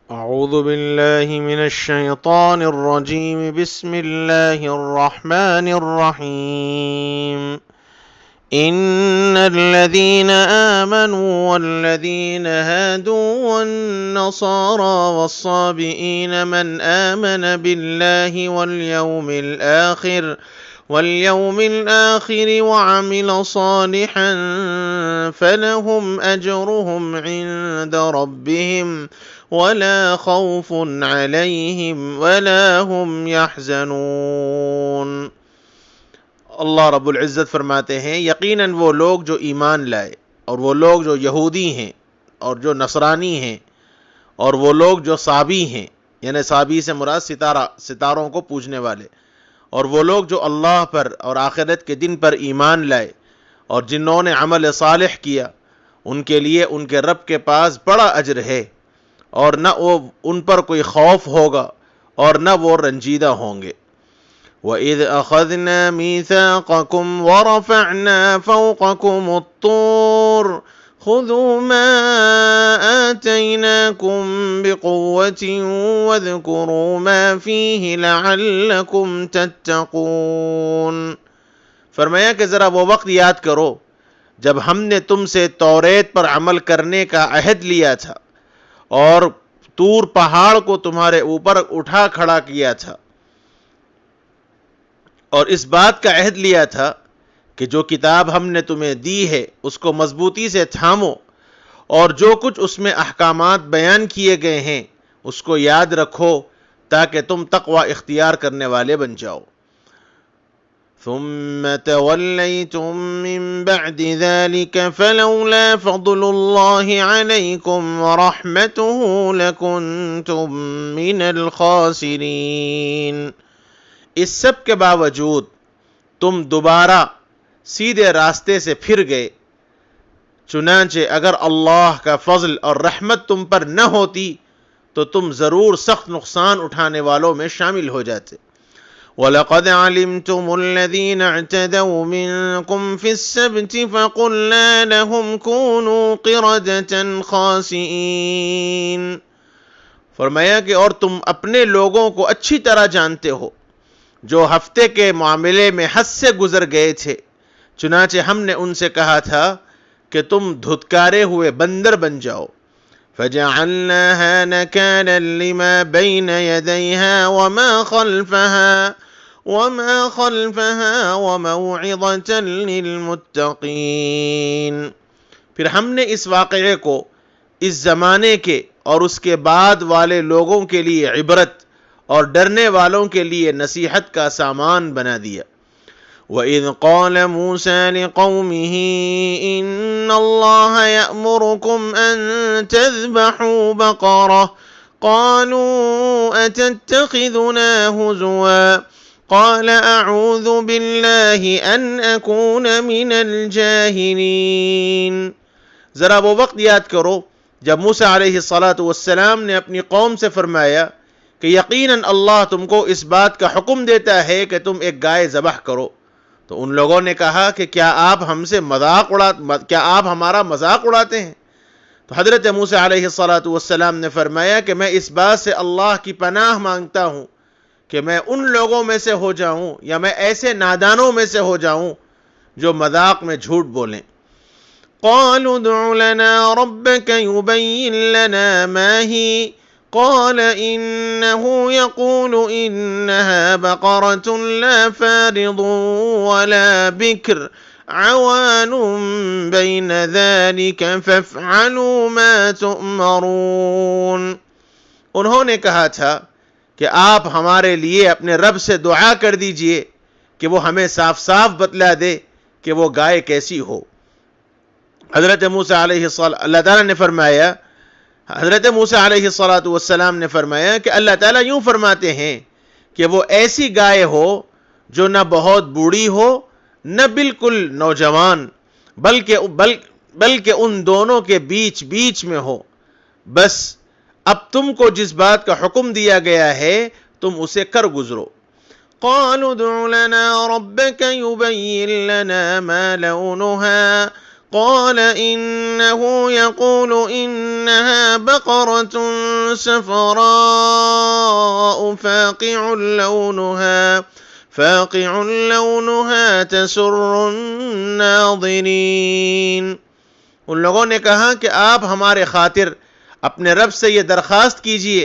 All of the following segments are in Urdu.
أعوذ بالله من الشيطان الرجيم. بسم الله الرحمن الرحيم. إن الذين آمنوا والذين هادوا والنصارى والصابئين من آمن بالله واليوم الآخر وعمل صالحا فلهم أجرهم عند ربهم ولا خوف عليهم ولا هم يحزنون۔ اللہ رب العزت فرماتے ہیں یقیناً وہ لوگ جو ایمان لائے اور وہ لوگ جو یہودی ہیں اور جو نصرانی ہیں اور وہ لوگ جو صابی ہیں، یعنی صابی سے مراد ستاروں کو پوجنے والے، اور وہ لوگ جو اللہ پر اور آخرت کے دن پر ایمان لائے اور جنہوں نے عمل صالح کیا، ان کے لیے ان کے رب کے پاس بڑا اجر ہے، اور نہ ان پر کوئی خوف ہوگا اور نہ وہ رنجیدہ ہوں گے۔ وَإِذْ أَخَذْنَا مِيثَاقَكُمْ وَرَفَعْنَا فَوْقَكُمُ الطُّورَ خُذُوا مَا آتَيْنَاكُمْ بِقُوَّةٍ وَاذْكُرُوا مَا فِيهِ لَعَلَّكُمْ تَتَّقُونَ۔ فرمایا کہ ذرا وہ وقت یاد کرو جب ہم نے تم سے توریت پر عمل کرنے کا عہد لیا تھا اور طور پہاڑ کو تمہارے اوپر اٹھا کھڑا کیا تھا، اور اس بات کا عہد لیا تھا کہ جو کتاب ہم نے تمہیں دی ہے اس کو مضبوطی سے تھامو، اور جو کچھ اس میں احکامات بیان کیے گئے ہیں اس کو یاد رکھو تاکہ تم تقوی اختیار کرنے والے بن جاؤ۔ ثم توليتم من بعد ذلك فلولا فضل الله عليكم ورحمته لكنتم من الخاسرين۔ اس سب کے باوجود تم دوبارہ سیدھے راستے سے پھر گئے، چنانچہ اگر اللہ کا فضل اور رحمت تم پر نہ ہوتی تو تم ضرور سخت نقصان اٹھانے والوں میں شامل ہو جاتے۔ وَلَقَدْ عَلِمْتُمُ الَّذِينَ اعْتَدَوْا مِنْكُمْ فِي السَّبْتِ فَقُلْنَا لَهُمْ كُونُوا قِرَدَةً خَاسِئِينَ۔ فرمایا کہ اور تم اپنے لوگوں کو اچھی طرح جانتے ہو جو ہفتے کے معاملے میں حد سے گزر گئے تھے، چنانچہ ہم نے ان سے کہا تھا کہ تم دھتکارے ہوئے بندر بن جاؤ۔ فَجَعَلْنَاهَا نَكَالًا لِمَا بَيْنَ يَدَيْهَا وَمَا خَلْفَهَا وَمَوْعِظَةً لِلْمُتَّقِينَ۔ پھر ہم نے اس واقعے کو اس زمانے کے اور اس کے بعد والے لوگوں کے لیے عبرت اور ڈرنے والوں کے لیے نصیحت کا سامان بنا دیا۔ وَإِذْ قَالَ مُوسَى لِقَوْمِهِ إِنَّ اللَّهَ يَأْمُرُكُمْ أَن تَذْبَحُوا بَقَرَةً قَالُوا أَتَتَّخِذُنَا هُزُوًا قَالَ أَعُوذُ بِاللَّهِ أَنْ أَكُونَ مِنَ الْجَاهِلِينَ۔ ذرا وہ وقت یاد کرو جب موسیٰ علیہ السلام نے اپنی قوم سے فرمایا کہ یقیناً اللہ تم کو اس بات کا حکم دیتا ہے کہ تم ایک گائے ذبح کرو، تو ان لوگوں نے کہا کہ کیا آپ ہمارا مذاق اڑاتے ہیں؟ تو حضرت موسیٰ علیہ السلام نے فرمایا کہ میں اس بات سے اللہ کی پناہ مانگتا ہوں کہ میں ان لوگوں میں سے ہو جاؤں یا میں ایسے نادانوں میں سے ہو جاؤں جو مذاق میں جھوٹ بولیں۔ قالوا ادع لنا ربك يبين لنا ما هي قال إنه يقول إنها بقرة لا فارض ولا بكر عوان بين ذلك فافعلوا ما تؤمرون۔ انہوں نے کہا تھا کہ آپ ہمارے لیے اپنے رب سے دعا کر دیجئے کہ وہ ہمیں صاف صاف بتلا دے کہ وہ گائے کیسی ہو۔ حضرت موسیٰ علیہ اللہ تعالیٰ نے فرمایا حضرت موسیٰ علیہ السلام نے فرمایا کہ اللہ تعالیٰ یوں فرماتے ہیں کہ وہ ایسی گائے ہو جو نہ بہت بوڑھی ہو نہ بالکل نوجوان، بلکہ ان دونوں کے بیچ میں ہو۔ بس اب تم کو جس بات کا حکم دیا گیا ہے تم اسے کر گزرو۔ قالوا ادع لنا ربك يبين لنا ما لونها قال إنه يقول إنها بقرة صفراء فاقع لونها تسر الناظرين۔ ان لوگوں نے کہا کہ آپ ہمارے خاطر اپنے رب سے یہ درخواست کیجئے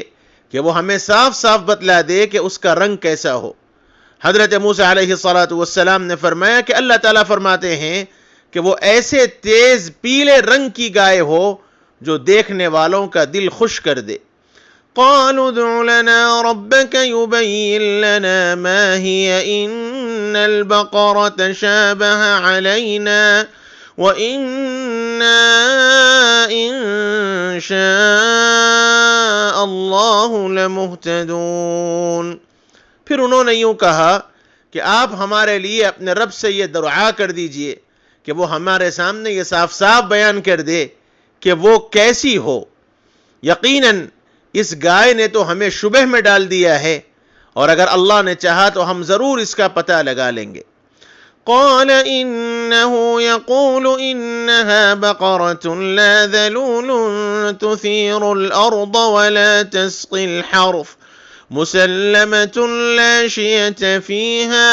کہ وہ ہمیں صاف صاف بتلا دے کہ اس کا رنگ کیسا ہو۔ حضرت موسیٰ علیہ السلام نے فرمایا کہ اللہ تعالیٰ فرماتے ہیں کہ وہ ایسے تیز پیلے رنگ کی گائے ہو جو دیکھنے والوں کا دل خوش کر دے۔ قالوا ادع لنا ربك يبين لنا ما هي إن البقرة شابه علينا وإنا إن شاء الله لمهتدون۔ پھر انہوں نے یوں کہا کہ آپ ہمارے لیے اپنے رب سے یہ دعا کر دیجئے کہ وہ ہمارے سامنے یہ صاف صاف بیان کر دے کہ وہ کیسی ہو۔ یقیناً اس گائے نے تو ہمیں شبہ میں ڈال دیا ہے، اور اگر اللہ نے چاہا تو ہم ضرور اس کا پتہ لگا لیں گے۔ قال إنه يقول إنها بقرة لا ذلول تثير الأرض ولا تسقي الحرث مسلمة لا شية فيها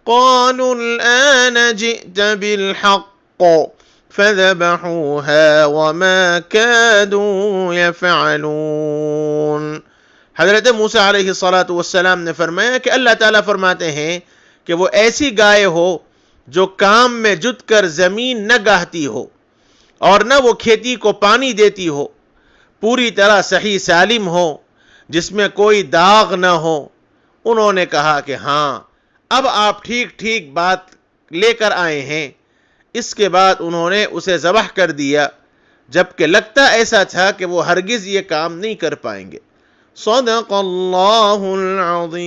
قالوا الآن جئت بالحق فذبحوها وما كادوا يفعلون۔ حضرت موسیٰ علیہ السلام نے فرمایا کہ اللہ تعالیٰ فرماتے ہیں کہ وہ ایسی گائے ہو جو کام میں جت کر زمین نہ گاہتی ہو اور نہ وہ کھیتی کو پانی دیتی ہو، پوری طرح صحیح سالم ہو، جس میں کوئی داغ نہ ہو۔ انہوں نے کہا کہ ہاں، اب آپ ٹھیک ٹھیک بات لے کر آئے ہیں۔ اس کے بعد انہوں نے اسے ذبح کر دیا، جبکہ لگتا ایسا تھا کہ وہ ہرگز یہ کام نہیں کر پائیں گے۔ صدق اللہ العظیم۔